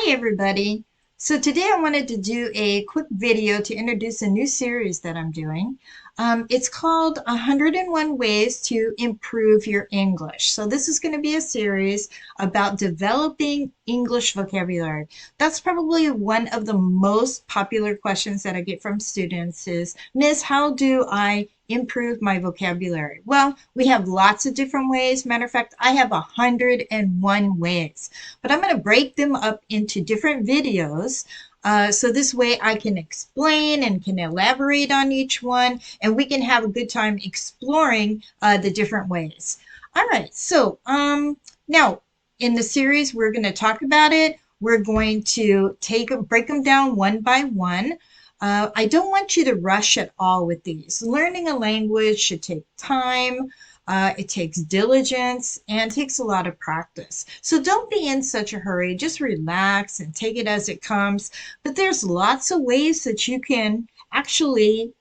Hi everybody. So today I wanted to do a quick video to introduce a new series that I'm doing. It's called 101 Ways to Improve Your English. So this is going to be a series about developing English vocabulary. That's probably one of the most popular questions that I get from students is, Miss, how do I improve my vocabulary? Well, we have lots of different ways. Matter of fact, I have 101 ways, but I'm going to break them up into different videos. So this way I can explain and can elaborate on each one, and we can have a good time exploring the different ways. All right, so now in the series, we're going to talk about it. We're going to break them down one by one. I don't want you to rush at all with these. Learning a language should take time. It takes diligence and takes a lot of practice. So don't be in such a hurry. Just relax and take it as it comes. But there's lots of ways that you can actually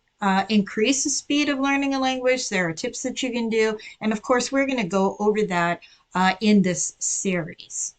increase the speed of learning a language. There are tips that you can do. And of course, we're going to go over that in this series.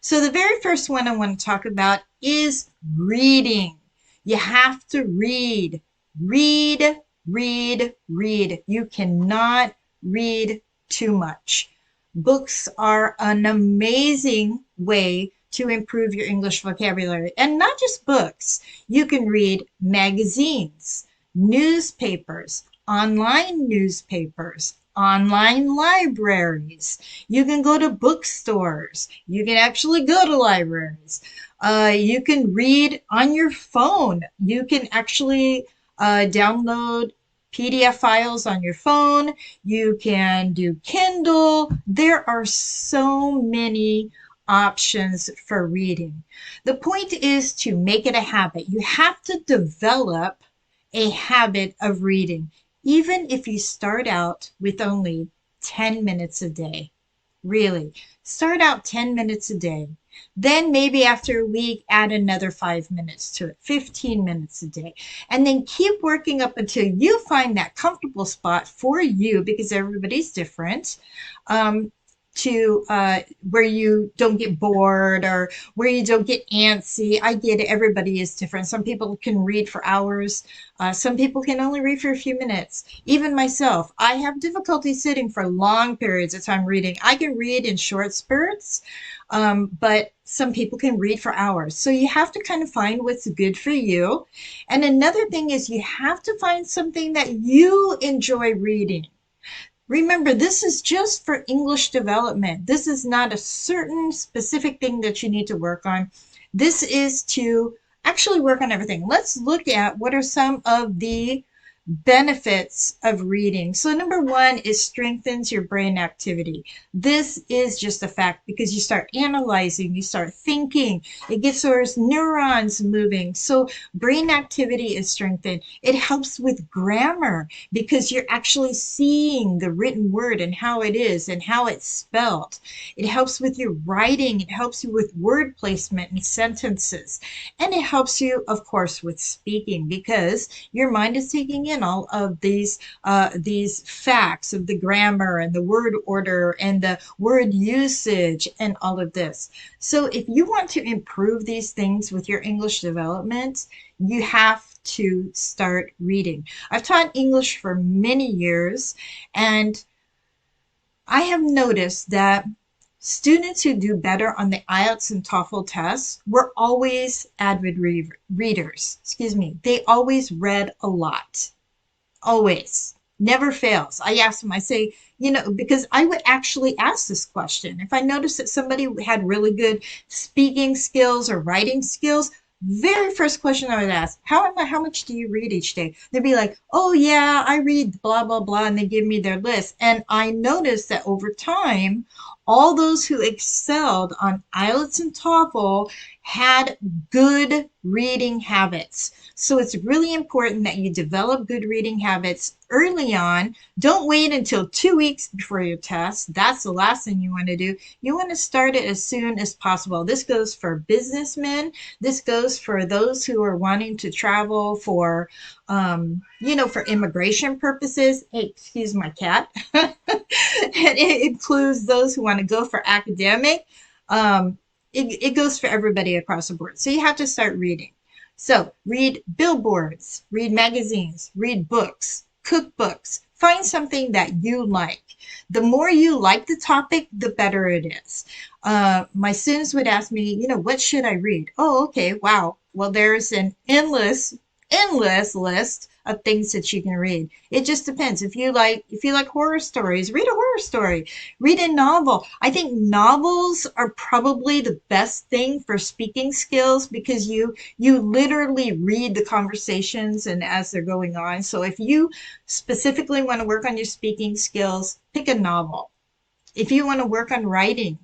So the very first one I want to talk about is reading. You have to read. Read, read, read. You cannot read too much. Books are an amazing way to improve your English vocabulary. And not just books. You can read magazines, newspapers, online libraries. You can go to bookstores. You can actually go to libraries. You can read on your phone. You can actually download PDF files on your phone. You can do Kindle. There are so many options for reading. The point is to make it a habit. You have to develop a habit of reading, even if you start out with only 10 minutes a day. Really, start out 10 minutes a day. Then maybe after a week, add another 5 minutes to it, 15 minutes a day. And then keep working up until you find that comfortable spot for you, because everybody's different, to where you don't get bored or where you don't get antsy. I get it. Everybody is different. Some people can read for hours. Some people can only read for a few minutes. Even myself, I have difficulty sitting for long periods of time reading. I can read in short spurts, but some people can read for hours. So you have to kind of find what's good for you. And another thing is you have to find something that you enjoy reading. Remember, this is just for English development. This is not a certain specific thing that you need to work on. This is to actually work on everything. Let's look at what are some of the benefits of reading. So number one is strengthens your brain activity. This is just a fact because you start analyzing, you start thinking, it gets those neurons moving. So brain activity is strengthened. It helps with grammar because you're actually seeing the written word and how it is and how it's spelled. It helps with your writing. It helps you with word placement and sentences. And it helps you, of course, with speaking because your mind is taking in all of these facts of the grammar and the word order and the word usage and all of this. So if you want to improve these things with your English development, you have to start reading. I've taught English for many years, and I have noticed that students who do better on the IELTS and TOEFL tests were always avid readers. Excuse me. They always read a lot. Always. Never fails. I ask them, I say, because I would actually ask this question. If I noticed that somebody had really good speaking skills or writing skills, very first question I would ask, how much do you read each day? They'd be like, oh yeah, I read blah, blah, blah, and they give me their list. And I noticed that over time, all those who excelled on IELTS and TOEFL had good reading habits. So it's really important that you develop good reading habits early on. Don't wait until 2 weeks before your test. That's the last thing you want to do. You want to start it as soon as possible. This goes for businessmen. This goes for those who are wanting to travel for, for immigration purposes. Hey, excuse my cat. And it includes those who want to go for academic. it goes for everybody across the board. So you have to start reading. So read billboards, read magazines, read books, cookbooks. Find something that you like. The more you like the topic, the better it is. My students would ask me, what should I read? Oh, okay, wow. Well, there's an endless list of things that you can read. It just depends. If you like horror stories, read a horror story. Read a novel. I think novels are probably the best thing for speaking skills because you literally read the conversations and as they're going on. So if you specifically want to work on your speaking skills, pick a novel. If you want to work on writing,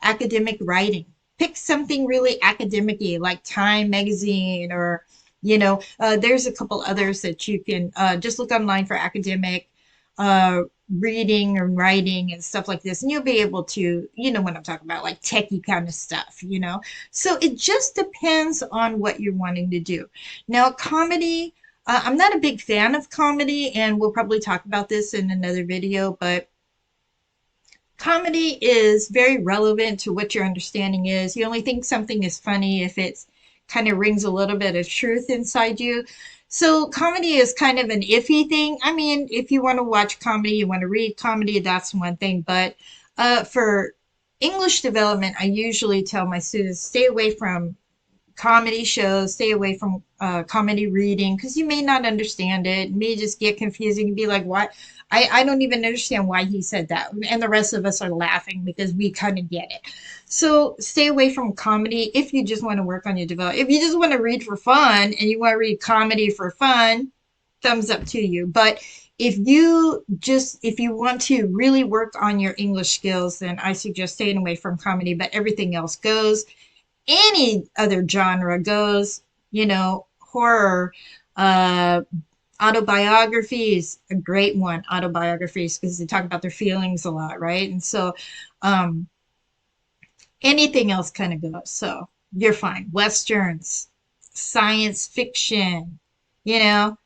academic writing. Pick something really academic-y like Time magazine or, there's a couple others that you can just look online for academic uh, reading and writing and stuff like this. And you'll be able to, you know what I'm talking about, like techie kind of stuff. So it just depends on what you're wanting to do. Now, comedy, I'm not a big fan of comedy, and we'll probably talk about this in another video, but comedy is very relevant to what your understanding is. You only think something is funny if it's kind of rings a little bit of truth inside you. So comedy is kind of an iffy thing. I mean, if you want to watch comedy, you want to read comedy, that's one thing. But for English development, I usually tell my students stay away from comedy shows, stay away from comedy reading because you may not understand it. It may just get confusing and be like, what? I don't even understand why he said that. And the rest of us are laughing because we kind of get it. So stay away from comedy if you just want to work on your development. If you just want to read for fun and you want to read comedy for fun, thumbs up to you. But if you want to really work on your English skills, then I suggest staying away from comedy, but everything else goes. Any other genre goes, horror, uh, autobiographies, a great one, autobiographies, because they talk about their feelings a lot, right? And so um, anything else kind of goes. So you're fine. Westerns, science fiction, you know,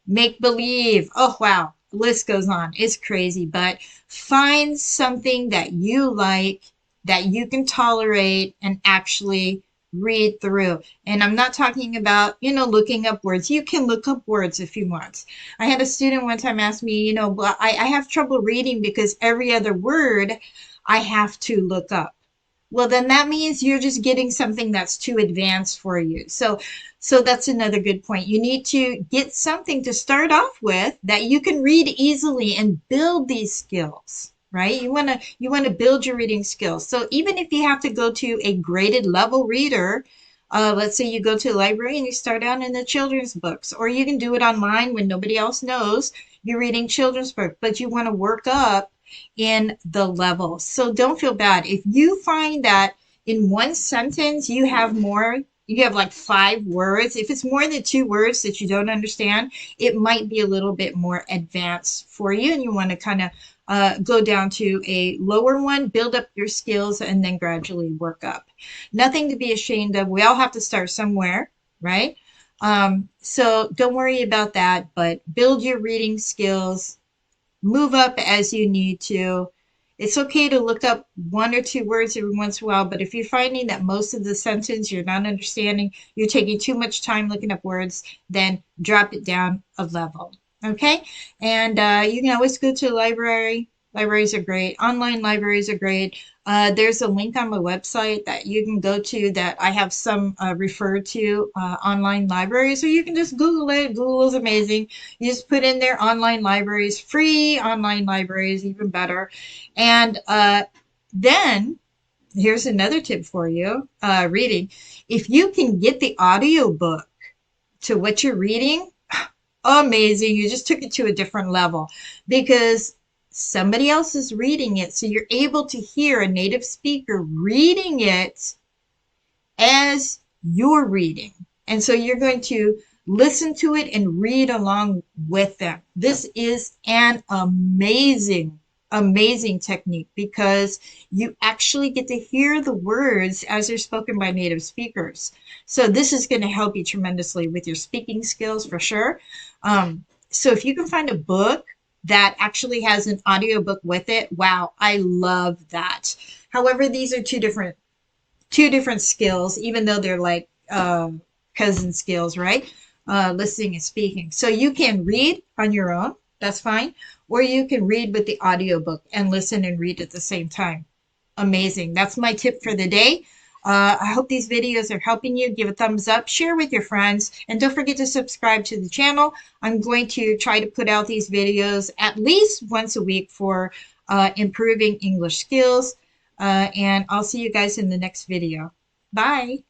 make believe. Oh, wow. The list goes on. It's crazy, but find something that you like, that you can tolerate, and actually read through. And I'm not talking about, looking up words. You can look up words if you want. I had a student one time ask me, well, I have trouble reading because every other word I have to look up. Well, then that means you're just getting something that's too advanced for you. So that's another good point. You need to get something to start off with that you can read easily and build these skills, right? You want to build your reading skills. So even if you have to go to a graded level reader, let's say you go to a library and you start out in the children's books, or you can do it online when nobody else knows you're reading children's books, but you want to work up in the level. So don't feel bad. If you find that in one sentence you have like 5 words. If it's more than 2 words that you don't understand, it might be a little bit more advanced for you, and you want to kind of go down to a lower one, build up your skills, and then gradually work up. Nothing to be ashamed of. We all have to start somewhere, right? So don't worry about that, but build your reading skills, move up as you need to. It's okay to look up 1 or 2 words every once in a while, but if you're finding that most of the sentence you're not understanding, you're taking too much time looking up words, then drop it down a level. Okay? And you can always go to a library. Libraries are great. Online libraries are great. There's a link on my website that you can go to that I have some referred to online libraries, or you can just Google it. Google is amazing. You just put in there online libraries, free online libraries, even better. And then here's another tip for you reading. If you can get the audiobook to what you're reading, amazing. You just took it to a different level because somebody else is reading it. So you're able to hear a native speaker reading it as you're reading. And so you're going to listen to it and read along with them. This is an amazing technique because you actually get to hear the words as they're spoken by native speakers. So this is going to help you tremendously with your speaking skills for sure. So if you can find a book that actually has an audiobook with it, wow, I love that. However, these are two two different skills, even though they're like cousin skills, right? Listening and speaking. So you can read on your own, that's fine, or you can read with the audiobook and listen and read at the same time. Amazing. That's my tip for the day. I hope these videos are helping you. Give a thumbs up, share with your friends, and don't forget to subscribe to the channel. I'm going to try to put out these videos at least once a week for improving English skills. And I'll see you guys in the next video. Bye.